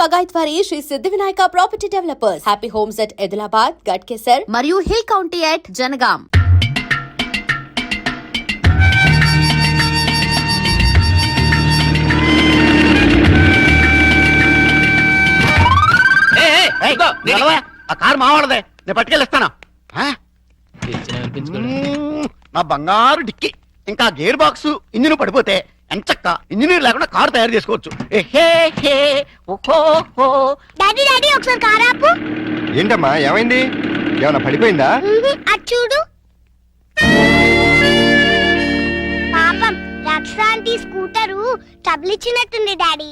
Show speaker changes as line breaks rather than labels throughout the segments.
బగాయత్ వారి శ్రీ సిద్ధి Vinayaka property developers. Happy homes at Edilabad, Ghatkesar మరియు hill county at Jangaon.
ఆ కారు మావాడదే, నేను పట్టుకెళ్ళిస్తాను. నా బంగారు డిక్కి ఇంకా గేర్ బాక్స్ ఇంజిన్ పడిపోతే ఎంచక్క ఇంజనీర్ లేకుండా కారు తయారు చేసుకోవచ్చు.
ఒకసారి కారు ఆపు.
ఏంటమ్మా ఏమైంది? ఏమన్నా పడిపోయిందా?
అది చూడు. పాపం రక్షాంటి స్కూటరు ట్రబుల్ ఇచ్చినట్టుంది డాడీ.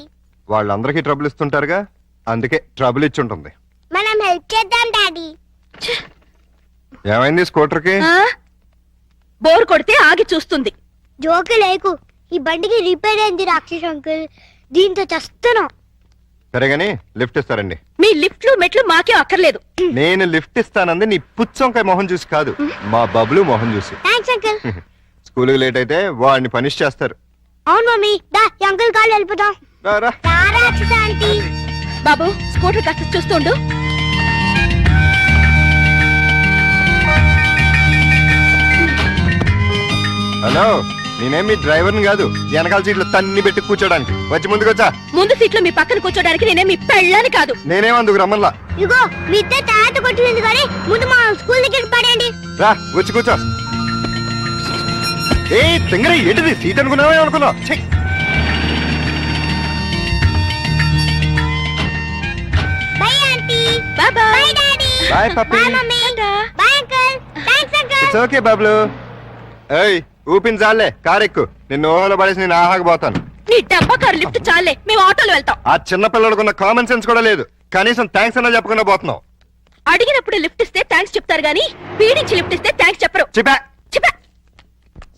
వాళ్ళందరికీ ట్రబుల్ ఇస్తుంటారుగా, అందుకే ట్రబుల్ ఇచ్చి ఉంటుంది.
మనం హెల్ప్ చేద్దాం డాడీ.
ఏమైంది స్కూటర్ కి?
బోర్ కొడితే ఆగి చూస్తుంది.
జోకు లేకు, ఈ బండికి రిపేర్ అయింది రాక్షస్ అంకుల్, దీంతో చస్తున్నాం.
సరేగాని లిఫ్ట్ ఇస్తారండి.
మీ లిఫ్ట్లు మెట్లు మాకే అక్కర్లేదు.
నేను లిఫ్ట్ ఇస్తానంది నీ పుచ్చంకాయ మొహం చూసి కాదు, మా బబ్లు మొహం చూసి.
Thanks uncle.
స్కూల్కి లేట్ అయితే వాడిని పనిష్ చేస్తారు.
అవును మమ్మీ, దా ఈ అంకుల్ కాళ్ళు వెళ్ళిపోతాం.
రారా.
రాక్షస్ ఆంటీ.
బాబు స్కూటర్ కాస్త చూస్తుండు.
హలో, నేనేం మీ డ్రైవర్ని కాదు, వెనకాల సీట్లు తన్ని పెట్టి కూర్చోడానికి. వచ్చి ముందుకొచ్చా.
ముందు సీట్లో మీ పక్కన కూర్చోడానికి నేనే మీ పెళ్ళాని కాదు.
నేనేమందుకు రమ్మల్లా.
ఇగో మీ ఇద్దరు తర్వాత కొట్టింది కానీ ముందు మా స్కూల్ దగ్గరికి పడండి.
రా వచ్చి కూర్చో. ఏ తింగరే, ఏంటిది సీట్ అనుకున్నావే అనుకున్నావు?
Bye aunty.
Bye bye.
Bye daddy.
Bye puppy.
Bye mummy. Bye uncle. Thanks uncle.
It's okay Bablu. ఏయ్ ఊపిన చాలే, కారు ఎక్కు. నిన్ను ఓహోలో పడేసి నేను ఆహాకపోతాను.
నీ డబ్బా కారు లిఫ్ట్ చాలే, మేము ఆటోలో వెళ్తాం.
ఆ చిన్న పిల్లలకున్న కామన్ సెన్స్ కూడా లేదు, కనీసం థ్యాంక్స్ అన్నా చెప్పకుండా పోతున్నావు.
అడిగినప్పుడు లిఫ్ట్ ఇస్తే థ్యాంక్స్ చెప్తారు గానీ పీడించి లిఫ్ట్ ఇస్తే థ్యాంక్స్ చెప్పరు.
చెప్పా.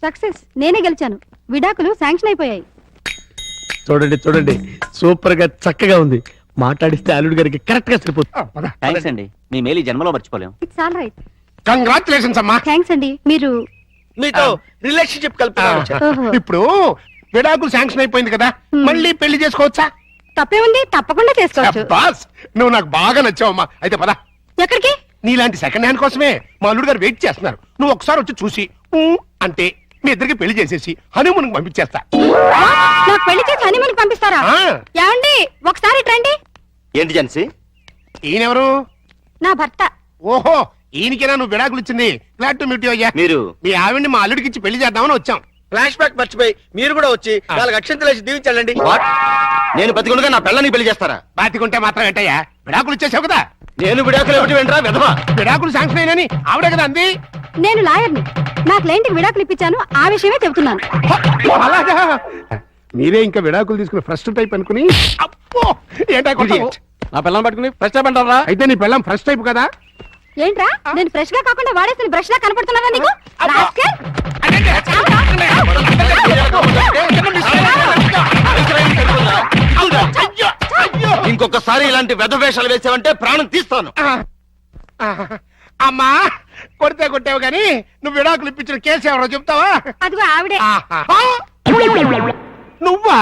సక్సెస్, నేనే గెలిచాను. విడాకులు శాంక్షన్ అయిపోయాయి.
చూడండి చూడండి, సూపర్ గా చక్కగా ఉంది. మాట్లాడిస్తే అల్లుడు గారికి కరెక్ట్ గా సరిపోతుంది.
థ్యాంక్స్ అండి, మీ మేలు జన్మలో మర్చిపోలేం.
It's all right.
కంగ్రాచులేషన్స్ అమ్మా.
థ్యాంక్స్ అండి. మీరు
మీతో రిలేషన్షిప్
ఓహో.
ఇప్పుడు విడాకులు శాంక్షన్ అయిపోయింది కదా, మళ్ళీ పెళ్లి చేసుకోవచ్చా?
తప్పేముంది, తప్పకుండా చేసుకోవచ్చు.
బాస్, నువ్వు నాకు బాగా నచ్చావమ్మా. అయితే పద.
ఎక్కడికి?
నీలాంటి సెకండ్ హ్యాండ్ కోసమే మా అల్లుడు గారు వెయిట్ చేస్తున్నారు. నువ్వు ఒకసారి వచ్చి చూసి అంటే మీ ఇద్దరికి పెళ్లి చేసేసి హనీమూన్ పంపించేస్తా.
నాకు పెళ్లి చేసి హనీమూన్ పంపిస్తారా?
ఆ.
ఏమండి ఒకసారి రండి.
ఏంటి జెన్సీ?
ఈయనెవరు?
నా భర్త.
ఓహో, ఈయనకేనా నువ్వు విడాకులు ఇచ్చింది? గ్లాడ్ టు మీట్ యు అయ్యా.
మీరు
మీ ఆవిడ్ని మా అల్లుడికి ఇచ్చి పెళ్లి చేద్దామని వచ్చాం.
ఫ్లాష్ బ్యాక్ మర్చిపోయి మీరు కూడా వచ్చి 4 అక్షంతలు వేసి దీవించండి.
నేను బతికుండగా నా పిల్లని పెళ్లి చేస్తారా?
బాతికుంటే మాత్రం ఏంటయ్యా, విడాకులు ఇచ్చేసావు కదా.
నేను విడాకులు ఏమిటి వెంట్రా వెధవా?
విడాకులు శాంక్షన్ అయినని ఆవిడే కదా అంది.
నేను లాయర్ని. నా క్లయింట్కి విడాకులు ఇప్పించాను, ఆ విషయమే చెబుతున్నాను.
అలాగా? మీరే ఇంకా విడాకులు తీసుకుని ఫస్ట్ టైప్ అనుకుని అప్పో ఏంటా కొట్టావు?
నా పిల్లని పట్టుకుని ఫస్ట్ టైప్ అంటారా?
అయితే నీ పిల్లం ఫస్ట్ టైప్ కదా.
ఏంట్రా, నేను ఫ్రెష్ గా కాకుండా వాడేసిన బ్రష్ లా కనపడుతున్నానా నీకు? రాస్కెల్.
ఇంకొకసారి ఇలాంటి వెధవేషాలు వేసావంటే ప్రాణం తీస్తాను.
అమ్మా, కొడితే కొట్టావు గాని నువ్వు విడాకులు ఇప్పించిన కేసు ఎవరో చెప్తావా?
అదిగో ఆవిడే.
నువ్వా?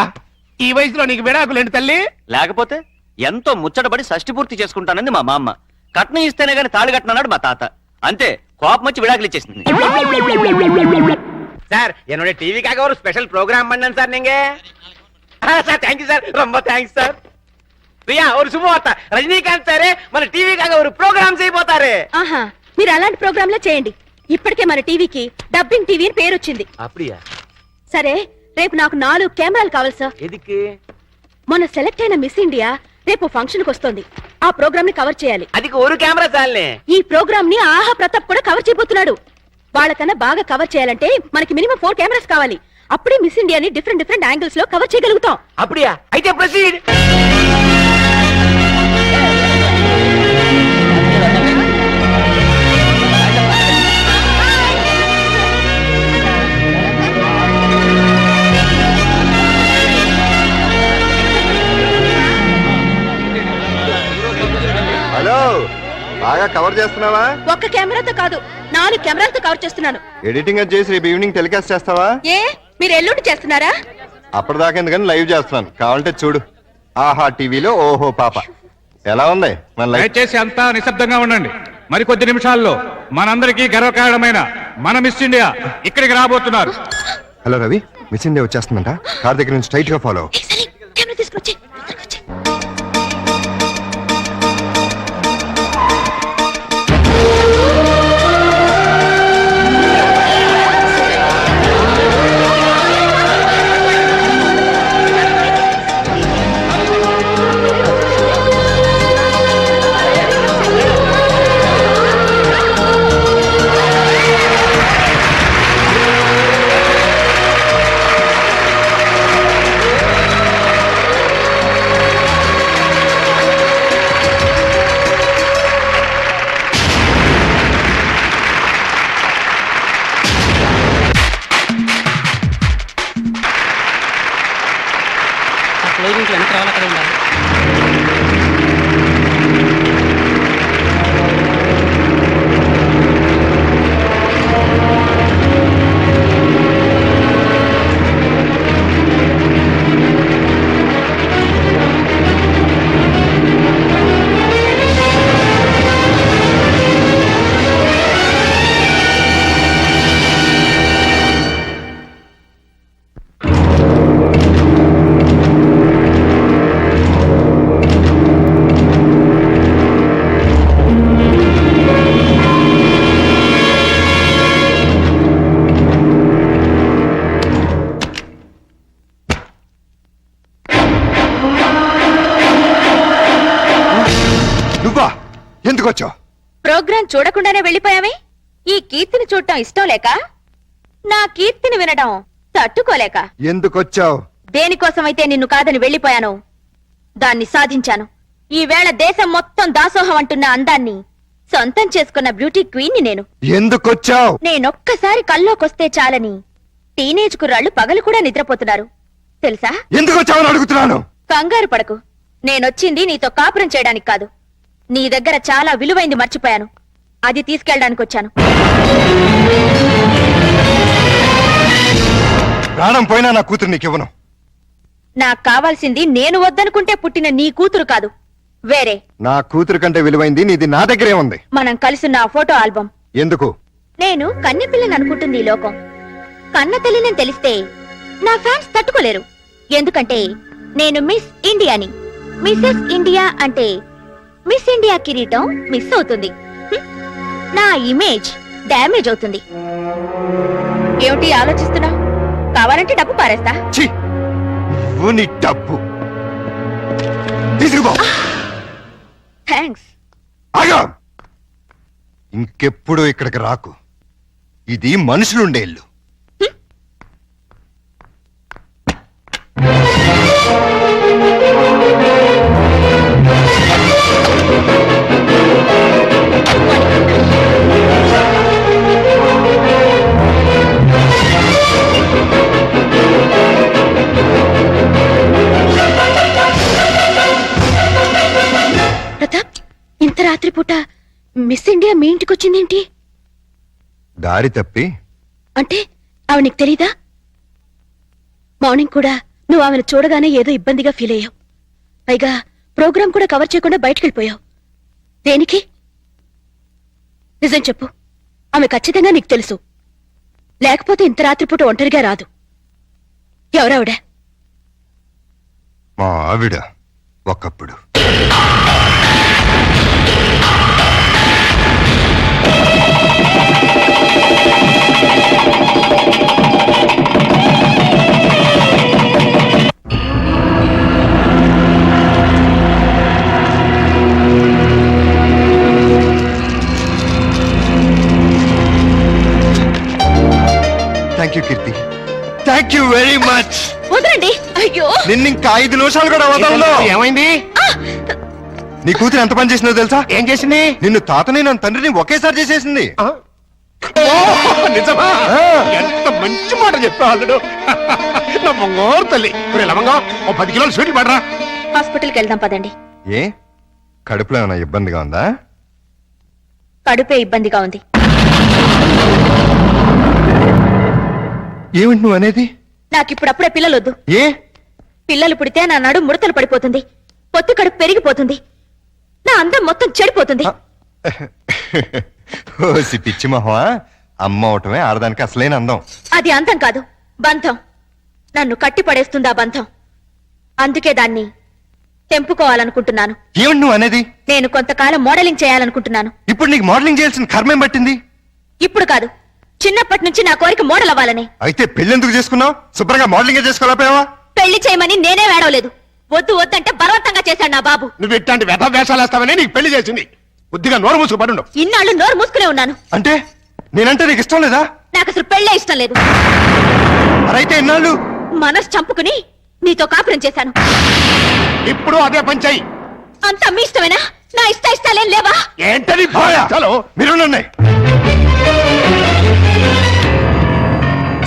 ఈ వయసులో నీకు విడాకులు ఏంటి తల్లి?
లేకపోతే ఎంతో ముచ్చటపడి షష్టి పూర్తి చేసుకుంటానంది మా మామ. కట్నం ఇస్తేనే గాని తాళి కట్టనన్నాడు మా తాత. అంతే, కోపం వచ్చి విడాకులు ఇచ్చేసింది.
சார் என்னோட டிவிக்காக ஒரு ஸ்பெஷல் ப்ரோக்ராம் பண்ணேன் சார் நீங்க. சார் தேங்க்யூ சார், ரொம்ப தேங்க்ஸ் சார். ప్రియా ஒரு శుభవార్త, రజనీకాంత్ సారే మన టీవీకాగా ఒక ప్రోగ్రామ్ చేయబోతారు.
ఆహా, మీరు అలాంటి ప్రోగ్రాంలే చేయండి. ఇప్పటికే మన టీవీకి డబ్బింగ్ టీవీ అని పేరు వచ్చింది.
அப்படியா?
సరే, రేపు నాకు 4 కెమెరాలు కావాలి సార్.
ఎదికి?
మొన్న సెలెక్ట్ అయిన మిస్ ఇండియా రేపు ఫంక్షన్ కి వస్తుంది. ఆ ప్రోగ్రామ్ ని కవర్ చేయాలి.
అదికి ఒక కెమెరా చాలే.
ఈ ప్రోగ్రామ్ ని ఆహా ప్రతాప్ కూడా కవర్ చేయబోతున్నాడు. వాళ్ళకన్నా బాగా కవర్ చేయాలంటే మనకి మినిమం 4 కెమెరాస్ కావాలి. అప్పుడే మిస్ ఇండియాని డిఫరెంట్ యాంగిల్స్ లో కవర్ చేయగలుగుతాం.
அப்படியா? అయితే ప్రొసీడ్.
హలో, బాగా కవర్ చేస్తున్నావా?
ఒక్క కెమెరాతో కాదు, 4 కెమెరాలతో కవర్ చేస్తున్నాను.
ఎడిటింగ్ అది చేసి రేపు ఈవినింగ్ టెలికాస్ట్ చేస్తావా?
ఏ, మీరు ఎల్లుండి చేస్తున్నారా?
అప్పటిదాకా ఎందుకని లైవ్ చేస్తున్నాను, కావాలంటే చూడు. ఆహా టీవీలో ఓహో పాప ఎలా ఉంది మన లైఫ్?
దయచేసి అంతా నిశ్శబ్దంగా ఉండండి. మరికొద్ది నిమిషాల్లో మనందరికీ గర్వకారణమైన మన మిస్ ఇండియా ఇక్కడికి రాబోతున్నారు.
హలో రవి, మిస్ ఇండియా వచ్చేస్తుందంట. కార్ దగ్గర నుంచి స్ట్రైట్ గా ఫాలో.
కెమెరా తీసుకొచ్చి
నువ్వా? ఎందుకు వచ్చావు?
ప్రోగ్రాం చూడకుండానే వెళ్ళిపోయామే. ఈ కీర్తిని చూడటం ఇష్టం లేక, నా కీర్తిని వినడం తట్టుకోలేక.
ఎందుకు వచ్చావు?
దేనికోసమైతే నిన్ను కాదని వెళ్ళిపోయాను, దాన్ని సాధించాను. ఈవేళ దేశం మొత్తం దాసోహం అంటున్న అందాన్ని సొంతం చేసుకున్న బ్యూటీ క్వీన్ ని నేను.
ఎందుకు వచ్చావు?
నేనొక్కసారి కల్లోకొస్తే చాలని టీనేజ్ కుర్రాళ్ళు పగలు కూడా నిద్రపోతున్నారు తెలుసా?
ఎందుకు వచ్చావని అడుగుతున్నాను.
కంగారు పడకు. నేనొచ్చింది నీతో కాపురం చేయడానికి కాదు. నీ దగ్గర చాలా విలువైంది మర్చిపోయాను, అది తీసుకెళ్ళడానికి వచ్చాను.
ప్రాణం పోయినా నా కూతురు నీకివ్వను.
నాకు కావాల్సింది నేను వద్దనుకుంటే పుట్టిన నీ కూతురు కాదు, వేరే.
నా కూతురు కంటే విలువైంది నీది నా దగ్గరే ఉంది.
మనం కలిసున్న ఆ ఫోటో ఆల్బమ్.
ఎందుకు?
నేను కన్నెపిల్లని అనుకుంటుంది ఈ లోకం. కన్న తల్లిని తెలిస్తే నా ఫ్యాన్స్ తట్టుకోలేరు. ఎందుకంటే నేను మిస్ ఇండియాని. మిస్సెస్ ఇండియా అంటే మిస్ ఇండియా కిరీటం మిస్ అవుతుంది, నా ఇమేజ్ డ్యామేజ్ అవుతుంది. ఏమిటి ఆలోచిస్తున్నావు? కావాలంటే డబ్బు పారేస్తా.
ఛీ! నువ్వు నీ డబ్బు తీసుకుపో.
థ్యాంక్స్.
ఆగా! ఇంకెప్పుడు ఇక్కడికి రాకు. ఇది మనుషులుండే ఇల్లు.
ప్రతాప్, ఇంత రాత్రిపూట మిస్ ఇండియా మీ ఇంటికి వచ్చిందేంటి?
దారి తప్పి.
అంటే ఆమె నీకు తెలీదా? మార్నింగ్ కూడా నువ్వు ఆమెను చూడగానే ఏదో ఇబ్బందిగా ఫీల్ అయ్యావు. పైగా ప్రోగ్రాం కూడా కవర్ చేయకుండా బయటకెళ్ళిపోయావు. దేనికి? నిజం చెప్పు. ఆమె ఖచ్చితంగా నీకు తెలుసు, లేకపోతే ఇంత రాత్రిపూట ఒంటరిగా రాదు. ఎవరావిడ?
మా ఆవిడ ఒకప్పుడు. Thank you Keerthi, thank you very much.
వదలండి. అయ్యో,
నిన్ను ఇంకా 5 నిమిషాలు కూడా వదలను.
ఏమైంది?
నీ కూతురు ఎంత పని చేసిందో తెలుసా?
ఏం చేసింది?
నిన్ను తాతని నన్ను తండ్రిని ఒకేసారి చేసేసింది.
ఆ? ఓ, నిజమా?
ఆ.
ఎంత మంచి మాట చెప్పావు అల్లుడు. నా బంగారు తల్లి. లవంగా ఓ 10 కిలోలు స్వీట్లు పడరా.
హాస్పిటల్కి వెళ్దాం పదండి.
ఏ కడుపులో ఏమైనా ఇబ్బందిగా ఉందా?
కడుపే ఇబ్బందిగా ఉంది.
ఏమిటి నువ్వు అనేది?
నాకిప్పుడప్పుడే పిల్లలొద్దు.
ఏ
పిల్లలు పుడితే నా నడు ముడతలు పడిపోతుంది, పొత్తు కడుపు పెరిగిపోతుంది, నా అందం మొత్తం చెడిపోతుంది.
ఓసి పిచ్చి మొహమా, అమ్మ అవటమే ఆడదానికి అసలైన అందం.
అది అందం కాదు, బంధం. నన్ను కట్టి పడేస్తుంది ఆ బంధం. అందుకే దాన్ని తెంపుకోవాలనుకుంటున్నాను.
ఏమిటి నువ్వు అనేది?
నేను కొంతకాలం మోడలింగ్ చేయాలనుకుంటున్నాను.
ఇప్పుడు నీకు మోడలింగ్ చేయాల్సిన కర్మేం పట్టింది?
ఇప్పుడు కాదు, చిన్నప్పటి నుంచి నా కోరిక మోడల్ అవ్వాలని.
అయితే పెళ్ళెందుకు చేసుకున్నావు? శుభ్రంగా మోడలింగ్ చేసుకోలేకపోయావా?
పెళ్లి చేయమని నేనే వేడవలేదు, వద్దు వద్దంటే బలవంతంగా చేశాడు నా బాబు.
నువ్వు ఇట్లాంటి వ్యధ వేషాలు వేస్తావని నీకు పెళ్లి చేసింది. బుద్ధిగా నోరు మూసుకు పడుండు.
ఇన్నాళ్ళు నోరు మూసుకునే ఉన్నాను.
అంటే నేనంటే నీకు ఇష్టం లేదా?
నాకు అసలు పెళ్ళే ఇష్టం లేదు.
మరైతే ఎన్నాళ్ళు?
మనసు చంపుకుని నీతో కాపురం చేశాను.
ఇప్పుడు అదే పని చెయ్యి.
అంతా మీ ఇష్టమేనా? నా ఇష్టాలేం లేవా?
ఏంటని భయ? చలో
మీరు ఉన్నాయి.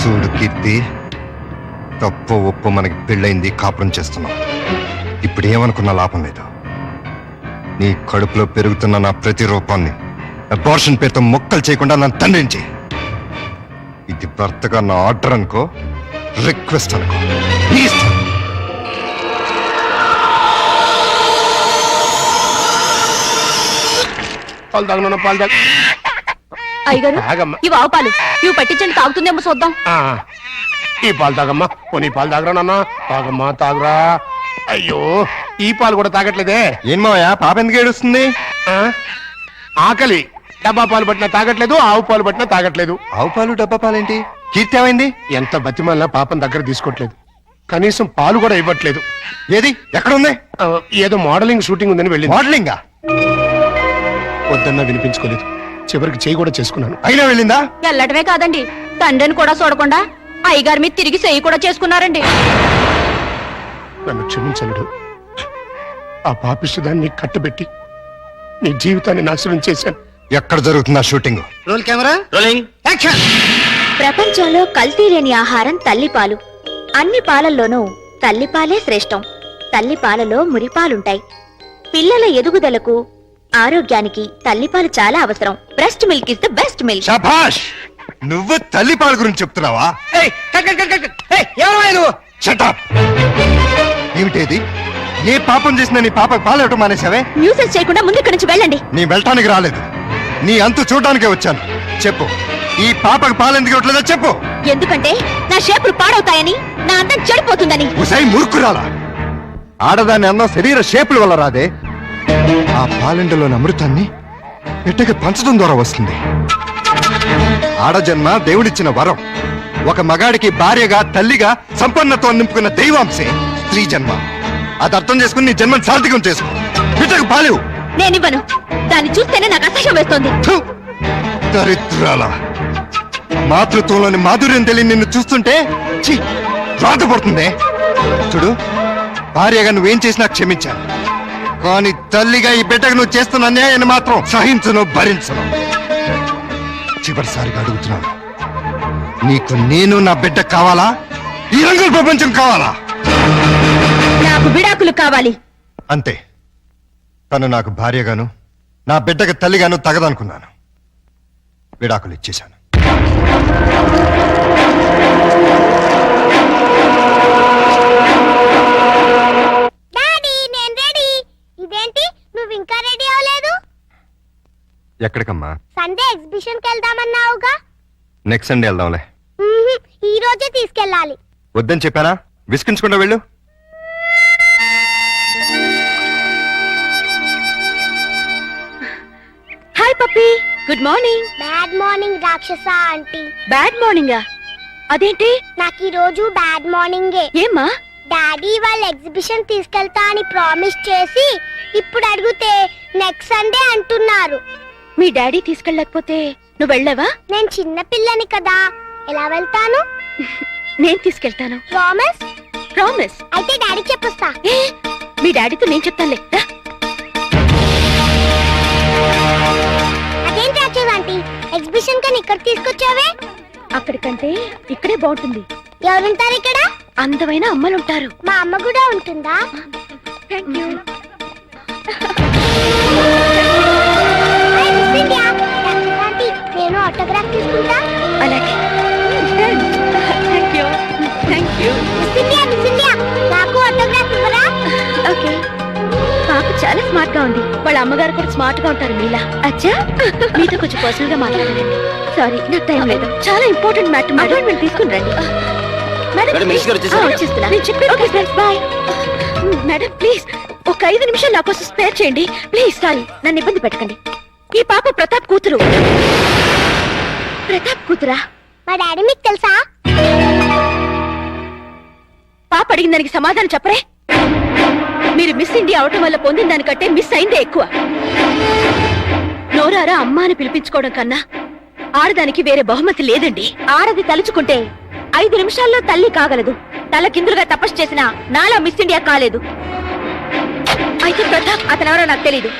చూడు కీర్తి, తప్పు ఒప్పు మనకి పెళ్ళైంది, కాపురం చేస్తున్నాం. ఇప్పుడు ఏమనుకున్నా లాభం లేదు. నీ కడుపులో పెరుగుతున్న నా ప్రతి రూపాన్ని అబార్షన్ పేరుతో మొక్కలు చేయకుండా నన్ను తండ్రించి. ఇది భర్తగా నా ఆర్డర్ అనుకో, రిక్వెస్ట్ అనుకో, నీ ఇష్టం.
పాలు తాగను, పాలు తాగ.
అయ్యగారు,
తాగమ్మా.
ఇవి ఆవు పాలు, ఇవి పట్టించండి, తాగుతుందేమో చూద్దాం.
ఆ, ఈ పాలు తాగమ్మా. పోనీ పాలు తాగరా నాన్న? తాగమ్మా, తాగరా. అయ్యో, ఈ పాలు కూడా తాగట్లేదే.
ఏం మావయ్య, పాప ఎందుకు ఏడుస్తుంది?
ఆ? ఆకలి. డబ్బా పాలు పట్టినా తాగట్లేదు, ఆవు పాలు పట్టినా తాగట్లేదు.
ఆవు పాలు డబ్బా పాలేంటి? కీర్తి ఏమైంది?
ఎంత బతిమాలినా పాపం దగ్గర తీసుకోవట్లేదు. కనీసం పాలు కూడా ఇవ్వట్లేదు.
ఏది ఎక్కడుంది?
ఆ, ఏదో మోడలింగ్ షూటింగ్ ఉందని వెళ్ళింది.
మోడలింగా?
వద్దన్నా వినిపించుకోలేదు. చివరికి చేయి కూడా చేసుకున్నాను.
అయినా వెళ్ళిందా?
వెళ్ళటమే కాదండి, తండ్రిని కూడా చూడకుండా అయ్యగారి మీద తిరిగి చెయ్యి కూడా చేసుకున్నారండి.
నన్ను క్షమించలుడు. ఆ పాపిష్టిదాన్ని కట్టబెట్టి నీ జీవితాన్ని నాశనం చేశాను.
ఎక్కడ జరుగుతుందా shooting?
Roll camera, rolling, action.
ప్రపంచంలో కల్తీ లేని ఆహారం తల్లిపాలు. అన్ని పాలల్లోనూ తల్లిపాలే శ్రేష్టం. తల్లిపాలలో మురిపాలుంటాయి. పిల్లల ఎదుగుదలకు, ఆరోగ్యానికి తల్లిపాలు చాలా అవసరం. Breast milk is the best milk.
శభాష్! నువ్వు తల్లి పాల గురించి చెప్తున్నావా?
ఏయ్, కట్, కట్, కట్, కట్. ఏయ్, ఎవరు నువ్వు?
Shut up! ఏమిటేది? ఏ పాపం చేసినా నీ పాపకు పాలు ఇవ్వటం మానేశావే?
న్యూసెన్స్ చేయకుండా ముందు ఇక్కడి నుంచి వెళ్ళండి.
నీ వెళ్ళటానికి రాలేదు, నీ అంతు చూడటానికే వచ్చాను. చెప్పు, ఈ పాపకు పాలు ఎందుకు ఇవ్వట్లేదో చెప్పు.
ఎందుకంటే నా షేపులు పాడవుతాయని, నా అందం చెడిపోతుందని.
ఉసై మూర్ఖురాలా! ఆడదాని అందం శరీర షేపుల వల్ల రాదే. ఆ పాలెండలోని అమృతాన్ని బిడ్డకి పంచడం ద్వారా వస్తుంది. ఆడజన్మ దేవుడిచ్చిన వరం. ఒక మగాడికి భార్యగా, తల్లిగా సంపన్నత్వం నింపుకున్న దైవాంశే స్త్రీ జన్మ. అది అర్థం చేసుకుని నీ జన్మను సార్థకం చేసుకో. బిడ్డకు పాలేవు.
నేనివ్వను. దాన్ని చూస్తేనే నాకు అసహ్యం వేస్తోంది.
థు! దరిద్రాల! మాతృత్వంలోని మాధుర్యం తెలియని నిన్ను చూస్తుంటే ఛీ, బాధపడుతుందే. చూడు, భార్యగా నువ్వేం చేసినా క్షమించాను, కానీ తల్లిగా ఈ బిడ్డకు నువ్వు చేస్తున్న అన్యాయాన్ని మాత్రం సహించను, భరించను. చివరిసారిగా అడుగుతున్నాను, నీకు నేను నా బిడ్డ కావాలా? ఈ రంగుల ప్రపంచం కావాలా?
నాకు విడాకులు కావాలి.
అంతే. తను నాకు భార్యగాను, నా బిడ్డకు తల్లిగాను తగదనుకున్నాను. విడాకులు ఇచ్చేశాను.
డాడీ, నేను రెడీ. ఇదేంటి నువ్వు ఇంకా రెడీ అవ్వలేదు?
ఎక్కడికమ్మా?
సండే ఎగ్జిబిషన్ కి వెళ్దామన్నావుగా.
నెక్స్ట్ సండే వెళ్దాంలే.
ఈ రోజే తీసుకెళ్ళాలి.
వద్దని చెప్పానా? విసిగించకుండా వెళ్ళు.
హాయ్ పప్పి, గుడ్ మార్నింగ్.
బ్యాడ్ మార్నింగ్ రాక్షస ఆంటీ.
బ్యాడ్ మార్నింగా? అదేంటి?
నాకు ఈ రోజు బ్యాడ్ మార్నింగే.
ఏమ్మా?
డాడీ వాళ్ళ ఎగ్జిబిషన్ తీసుకెళ్తా అని ప్రామిస్ చేసి ఇప్పుడు అడిగితే నెక్స్ట్ సండే అంటున్నారు.
మీ డాడీ తీసుకెళ్ళకపోతే నువ్వు వెళ్ళావా?
నేను చిన్న పిల్లని కదా, ఎలా వెళ్తాను?
నేను తీసుకెళ్తాను.
ప్రామిస్?
ప్రామిస్.
అయితే డాడీ చెప్పొస్తా.
ఏ, మీ డాడీతో నేను చెప్తానులే. రా.
అదేంటి రాక్షస ఆంటీ, ఎగ్జిబిషన్ కని ఇక్కడ తీసుకొచ్చావే?
అక్కడికంటే ఇక్కడే బాగుంటుంది.
ఎవరుంటారు ఇక్కడ?
అందమైన అమ్మలుంటారు.
మా అమ్మ కూడా ఉంటుందా?
Thank you.
నేను ఆటోగ్రాఫ్ తీసుకుంటా.
అలాగే. Thank you. Thank you.
Miss India, నాకు
చాలా స్మార్ట్ గా ఉంది. వాళ్ళ అమ్మగారు కూడా స్మార్ట్ గా ఉంటారు మీలా. అచ్చా, మీతో కొంచెం పర్సనల్ గా మాట్లాడాలండి. సారీ, నాకు టైం లేదు. చాలా ఇంపార్టెంట్ మ్యాటర్. అపాయింట్మెంట్ తీసుకుని రండి. మేడం,
మేడం, మినిస్టర్ గారు వచ్చేసారు.
వచ్చేస్తున్నా. నేను చెప్పేది okay friends, bye. Madam please ఒక 5 నిమిషాలు నా కోసం స్పేర్ చేయండి ప్లీజ్. సారీ, నన్ను ఇబ్బంది పెట్టకండి. ఈ పాప ప్రతాప్ కూతురు. ప్రతాప్ కూతురా?
మా డాడీ మీకు తెలుసా?
పాప అడిగిన దానికి సమాధానం చెప్పరే. మీరు మిస్ ఇండియా అవటం వల్ల పొందిన దానికంటే మిస్ అయిందే ఎక్కువ. నోరారా అమ్మ అని పిలిపించుకోవడం కన్నా ఆడదానికి వేరే బహుమతి లేదండి. ఆడది తలుచుకుంటే 5 నిమిషాల్లో తల్లి కాగలదు. తల కిందులుగా తపస్సు చేసిన నాలా మిస్ ఇండియా కాలేదు. అయితే ప్రతాప్ అతనెవరో నాకు తెలీదు.